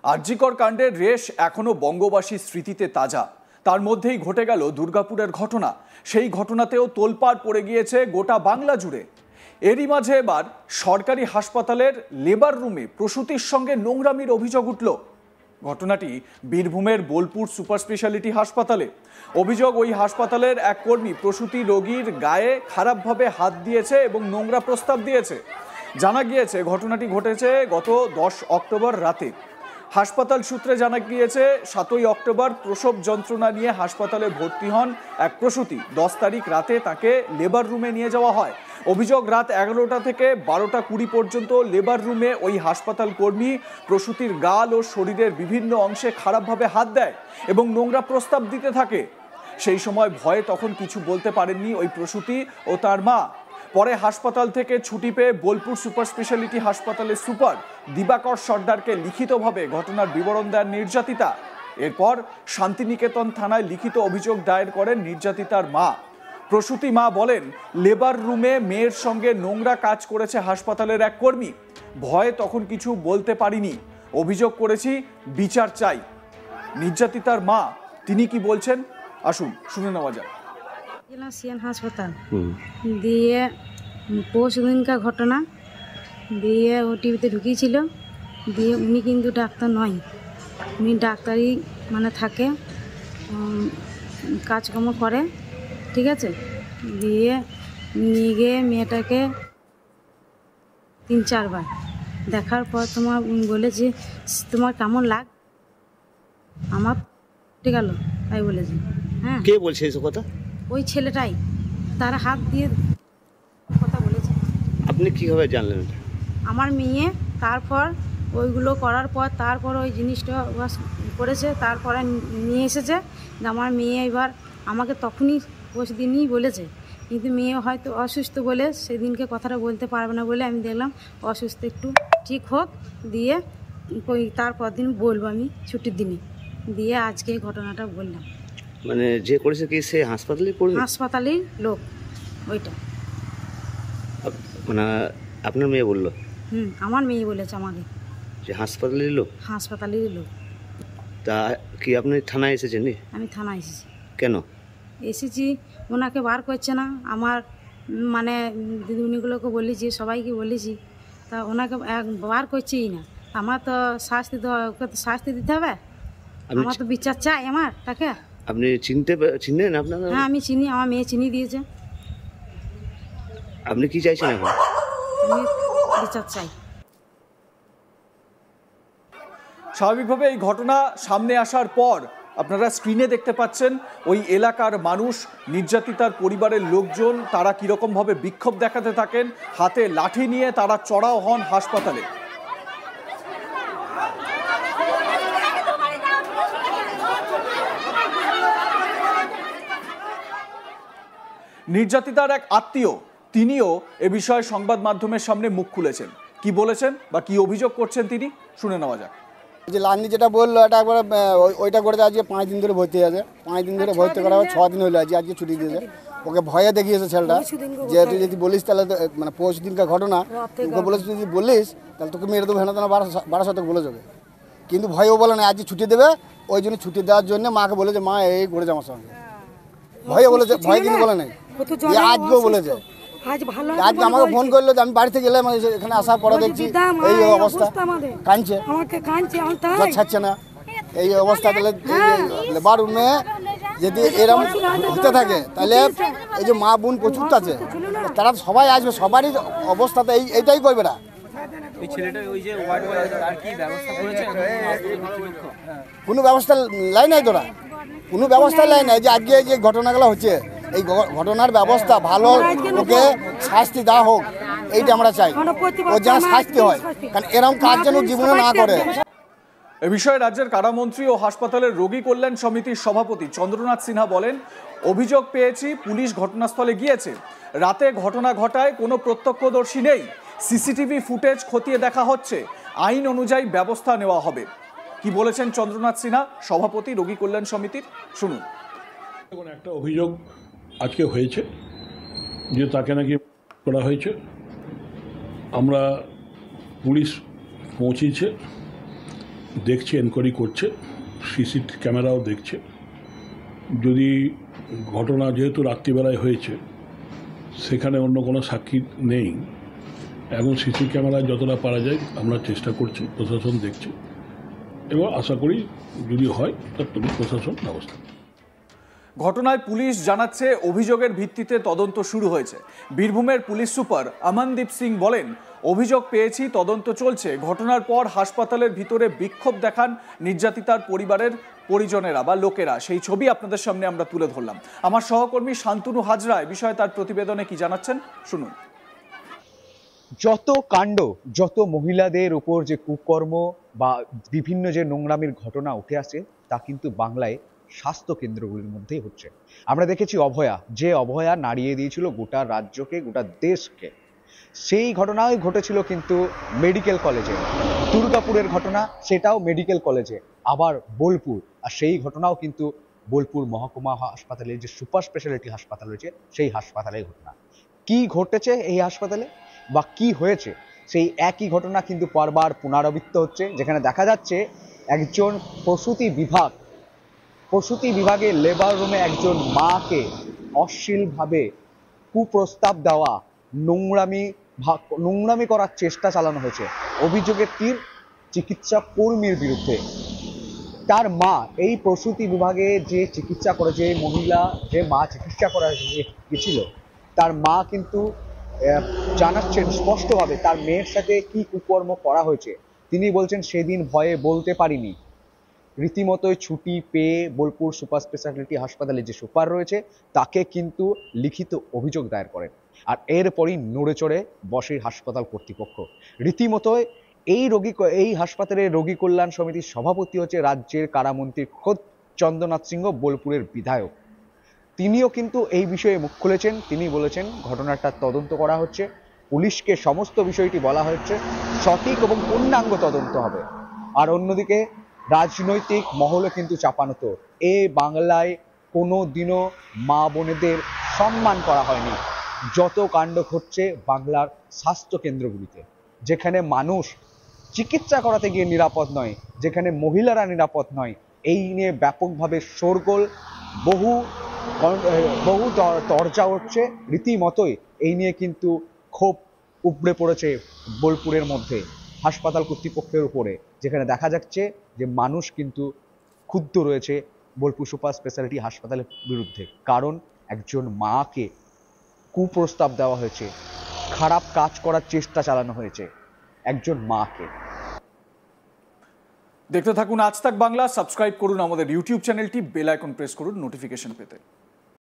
আরজিকর কাণ্ডের রেশ এখনো বঙ্গবাসীর স্মৃতিতে তাজা। তার মধ্যেই ঘটে গেল দুর্গাপুরের ঘটনা। সেই ঘটনাতেও তোলপাড় পড়ে গিয়েছে গোটা বাংলা জুড়ে। এরই মাঝে এবার সরকারি হাসপাতালের লেবার রুমে প্রসূতির সঙ্গে নোংরামির অভিযোগ উঠল। ঘটনাটি বীরভূমের বোলপুর সুপার স্পেশালিটি হাসপাতালে। অভিযোগ, ওই হাসপাতালের এক কর্মী প্রসূতি রোগীর গায়ে খারাপভাবে হাত দিয়েছে এবং নোংরা প্রস্তাব দিয়েছে। জানা গিয়েছে ঘটনাটি ঘটেছে গত 10 অক্টোবর রাতে। হাসপাতাল সূত্রে জানা গিয়েছে 7ই অক্টোবর প্রসব যন্ত্রণা নিয়ে হাসপাতালে ভর্তি হন এক প্রসূতি। 10 তারিখ রাতে তাকে লেবার রুমে নিয়ে যাওয়া হয়। অভিযোগ, রাত 11টা থেকে 12টা 20 পর্যন্ত লেবার রুমে ওই হাসপাতাল কর্মী প্রসূতির গাল ও শরীরের বিভিন্ন অংশে খারাপভাবে হাত দেয় এবং নোংরা প্রস্তাব দিতে থাকে। সেই সময় ভয়ে তখন কিছু বলতে পারেননি ওই প্রসূতি ও তার মা। পরে হাসপাতাল থেকে ছুটি পেয়ে বোলপুর সুপার স্পেশালিটি হাসপাতালের সুপার দিবাকর সর্দারকে লিখিতভাবে ঘটনার বিবরণ দেন নির্যাতিতা। এরপর শান্তিনিকেতন থানায় লিখিত অভিযোগ দায়ের করেন নির্যাতিতার মা। প্রসূতি মা বলেন, লেবার রুমে মেয়ের সঙ্গে নোংরা কাজ করেছে হাসপাতালের এক কর্মী। ভয়ে তখন কিছু বলতে পারিনি, অভিযোগ করেছি, বিচার চাই। নির্যাতিতার মা তিনি কি বলছেন আসুন শুনে নেওয়া যাক। সিএন হাসপাতাল দিয়ে পৌষ দিনকার ঘটনা দিয়ে ওটিভিতে ঢুকিয়েছিল। দিয়ে উনি কিন্তু ডাক্তার নয়, উনি ডাক্তারি মানে থাকে, কাজকর্ম করে, ঠিক আছে। দিয়ে নিয়ে গিয়ে মেয়েটাকে 3-4 বার দেখার পর তোমার বলেছি তোমার কেমন লাগ, আমার ঠিক গেল তাই বলেছি। হ্যাঁ, কে বলছে এসব কথা? ওই ছেলেটাই, তারা হাত দিয়ে কথা বলেছে। আপনি কিভাবে জানলেন? আমার মেয়ে তারপর ওইগুলো করার পর তারপর ওই জিনিসটা করেছে, তারপরে নিয়ে এসেছে। আমার মেয়ে এবার আমাকে তখনই দিনই বলেছে, কিন্তু মেয়ে হয়তো অসুস্থ বলে সেদিনকে কথাটা বলতে পারবে না বলে আমি দেখলাম অসুস্থ একটু ঠিক হোক, দিয়ে ওই তারপর দিন বলবো আমি ছুটির দিনে। দিয়ে আজকে এই ঘটনাটা বললাম। মানে যে করেছে কি সে হাসপাতালে পড়ে? হাসপাতালের লোক ওইটা। মানে আপনার মেয়ে বললো? আমার মেয়ে বলেছে আমাকে যে হাসপাতালের লোক? হাসপাতালের লোক। তা কি আপনি থানায় এসেছেন? আমি থানায় এসেছি। কেন এসেছি? ওনাকে বার করছে না। আমার মানে দিদিমণিগুলোকে বলেছি, সবাইকে বলেছি, তা ওনাকে বার করছেই না। আমার তো শাস্তি শাস্তি দিতে হবে, আমার তো বিচার চাই আমার তাকে। আপনি চিনেন আপনার? হ্যাঁ আমি চিনি, আমার মেয়ে চিনি দিয়েছে। আপনি কি চাইছেন এখন? আমি বিচার চাই। স্বাভাবিকভাবে এই ঘটনা সামনে আসার পর আপনারা স্ক্রিনে দেখতে পাচ্ছেন ওই এলাকার মানুষ, নির্যাতিতার পরিবারের লোকজন, তারা কিরকমভাবে বিক্ষোভ দেখাতে থাকেন। হাতে লাঠি নিয়ে তারা চড়াও হন হাসপাতালে। নির্যাতিতার এক আত্মীয় তিনিও এ বিষয়ে সংবাদ মাধ্যমের সামনে মুখ খুলেছেন। কি বলেছেন বা কি অভিযোগ করছেন তিনি শুনে নেওয়া যাক। যে লান্ডি যেটা বললো এটা একবারে ওইটা করেছে। আজকে 5 দিন ধরে ভর্তি আছে, 5 দিন ধরে ভর্তি করা হয়, 6 দিন হলো আজকে ছুটি দিয়েছে। ওকে ভয়ে দেখিয়েছে ছেলেটা, যে তুই যদি বলিস তাহলে মানে পৌষ দিনকার ঘটনা, ওকে বলেছে তুই যদি বলিস তাহলে তোকে মেরে দেবো, হেনা তেনা 12 বলে যাবে। কিন্তু ভয়ও বলে না, আজকে ছুটি দেবে। ওই জন্য ছুটি দেওয়ার জন্য মাকে বলেছে, মা এই করেছে আমার সঙ্গে, ভয়ে বলেছে। ভয় কিন্তু বলে নাই, আজকেও বলেছে। আজকে আমাকে ফোন করলো, আমি বাড়ি থেকে গেলাম, এখানে আসার পরে দেখছি এই অবস্থা, কাঁদছে, ছাড়ছে না এই অবস্থা। তাহলে লেবার রুমে যদি এরকম হতে থাকে তাহলে এই যে মা বোন প্রচুর আছে, তারা সবাই আসবে, সবারই অবস্থাতে এইটাই করবে না। কোনো ব্যবস্থা লাই নাই, তোরা কোনো ব্যবস্থা লাই নাই। যে আজকে যে ঘটনাগুলো হচ্ছে, এই ঘটনার ব্যবস্থা ভালো, ওকে শাস্তি দেওয়া হোক, এইটা আমরা চাই। ওর যেন শাস্তি হয়, কারণ এরকম কাজ যেন জীবনে না করে। এ বিষয়ে রাজ্যের কারামন্ত্রী ও হাসপাতালের রোগী কল্যাণ সমিতির সভাপতি চন্দ্রনাথ সিনহা বলেন, অভিযোগ পেয়েছি, পুলিশ ঘটনাস্থলে গিয়েছে। রাতে ঘটনা ঘটায় কোনো প্রত্যক্ষদর্শী নেই, সিসিটিভি ফুটেজ খতিয়ে দেখা হচ্ছে, আইন অনুযায়ী ব্যবস্থা নেওয়া হবে। কি বলেছেন চন্দ্রনাথ সিনহা, সভাপতি রোগী কল্যাণ সমিতির, শুনুন। একটা অভিযোগ আজকে হয়েছে যে তাকে নাকি করা হয়েছে। আমরা পুলিশ পৌঁছেছে, দেখছে, এনকোয়ারি করছে, সিসি ক্যামেরাও দেখছে। যদি ঘটনা যেহেতু রাত্রিবেলায় হয়েছে, সেখানে অন্য কোনো সাক্ষী নেই, এখন সিসি ক্যামেরায় যতটা পারা যায় আমরা চেষ্টা করছি, প্রশাসন দেখছে, এবং আশা করি যদি হয় ততটুকু প্রশাসন ব্যবস্থা। ঘটনায় পুলিশ জানাচ্ছে অভিযোগের ভিত্তিতে তদন্ত শুরু হয়েছে। বীরভূমের পুলিশ সুপার অমনদীপ সিং বলেন, অভিযোগ পেয়েছি, তদন্ত চলছে। ঘটনার পর হাসপাতালের ভিতরে বিক্ষোভ দেখান নির্যাতিতার পরিবারের পরিজনেরা বা লোকেরা। সেই ছবি আপনাদের সামনে আমরা তুলে ধরলাম। আমার সহকর্মী শান্তনু হাজরা এ বিষয়ে তার প্রতিবেদনে কি জানাচ্ছেন শুনুন। যত কাণ্ড, যত মহিলাদের উপর যে কুকর্ম বা বিভিন্ন যে নোংরামির ঘটনা উঠে আসে, তা কিন্তু বাংলায় স্বাস্থ্য কেন্দ্রগুলির মধ্যেই হচ্ছে। আমরা দেখেছি অভয়া, যে অভয়া নাড়িয়ে দিয়েছিল গোটা রাজ্যকে, গোটা দেশকে। সেই ঘটনাই ঘটেছিল কিন্তু মেডিকেল কলেজে। দুর্গাপুরের ঘটনা, সেটাও মেডিকেল কলেজে। আবার বোলপুর, আর সেই ঘটনাও কিন্তু বোলপুর মহকুমা হাসপাতালে, যে সুপার স্পেশালিটি হাসপাতাল রয়েছে, সেই হাসপাতালের ঘটনা। কি ঘটেছে এই হাসপাতালে বা কি হয়েছে, সেই একই ঘটনা কিন্তু বারবার পুনরাবৃত্ত হচ্ছে। যেখানে দেখা যাচ্ছে একজন প্রসূতি বিভাগে লেবার রুমে একজন মাকে অশ্লীলভাবে কুপ্রস্তাব দেওয়া, নোংরামি করার চেষ্টা চালানো হয়েছে। অভিযোগের তীর চিকিৎসা কর্মীর বিরুদ্ধে। তার মা, এই প্রসূতি বিভাগে যে চিকিৎসা করে, যে মা চিকিৎসা করা গেছিল, তার মা কিন্তু জানাচ্ছেন স্পষ্টভাবে তার মেয়ের সাথে কি কুকর্ম করা হয়েছে। তিনি বলছেন, সেদিন ভয়ে বলতে পারিনি। রীতিমতোই ছুটি পেয়ে বোলপুর সুপার স্পেশালিটি হাসপাতালে যে সুপার রয়েছে, তাকে কিন্তু লিখিত অভিযোগ দায়ের করেন। আর এরপরই নড়ে চড়ে বসে হাসপাতাল কর্তৃপক্ষ। রীতিমতোই এই হাসপাতালের রোগী কল্যাণ সমিতির সভাপতি হচ্ছে রাজ্যের কারামন্ত্রী খোদ চন্দ্রনাথ সিংহ, বোলপুরের বিধায়ক। তিনিও কিন্তু এই বিষয়ে মুখ খুলেছেন। তিনি বলেছেন, ঘটনাটা তদন্ত করা হচ্ছে, পুলিশকে সমস্ত বিষয়টি বলা হচ্ছে, সঠিক এবং পূর্ণাঙ্গ তদন্ত হবে। আর অন্যদিকে রাজনৈতিক মহলে কিন্তু চাপানত, বাংলায় কোনো দিনও মা বোনেদের সম্মান করা হয়নি। যত কাণ্ড ঘটছে বাংলার স্বাস্থ্য কেন্দ্রগুলিতে, যেখানে মানুষ চিকিৎসা করাতে গিয়ে নিরাপদ নয়, যেখানে মহিলারা নিরাপদ নয়, এই নিয়ে ব্যাপকভাবে শোরগোল, বহু চর্চা হচ্ছে। রীতিমতোই এই নিয়ে কিন্তু ক্ষোভ উপড়ে পড়েছে বোলপুরের মধ্যে হাসপাতাল কর্তৃপক্ষের উপরে, যেখানে দেখা যাচ্ছে যে মানুষ কিন্তু ক্ষুব্ধ রয়েছে বোলপুর সুপার স্পেশালিটি হাসপাতালের বিরুদ্ধে। কারণ একজন মাকে কুপ্রস্তাব দেওয়া হয়েছে, খারাপ কাজ করার চেষ্টা চালানো হয়েছে একজন মাকে। দেখতে থাকুন আজ তাক বাংলা। সাবস্ক্রাইব করুন আমাদের ইউটিউব চ্যানেলটি, বেল আইকন প্রেস করুন নোটিফিকেশন পেতে।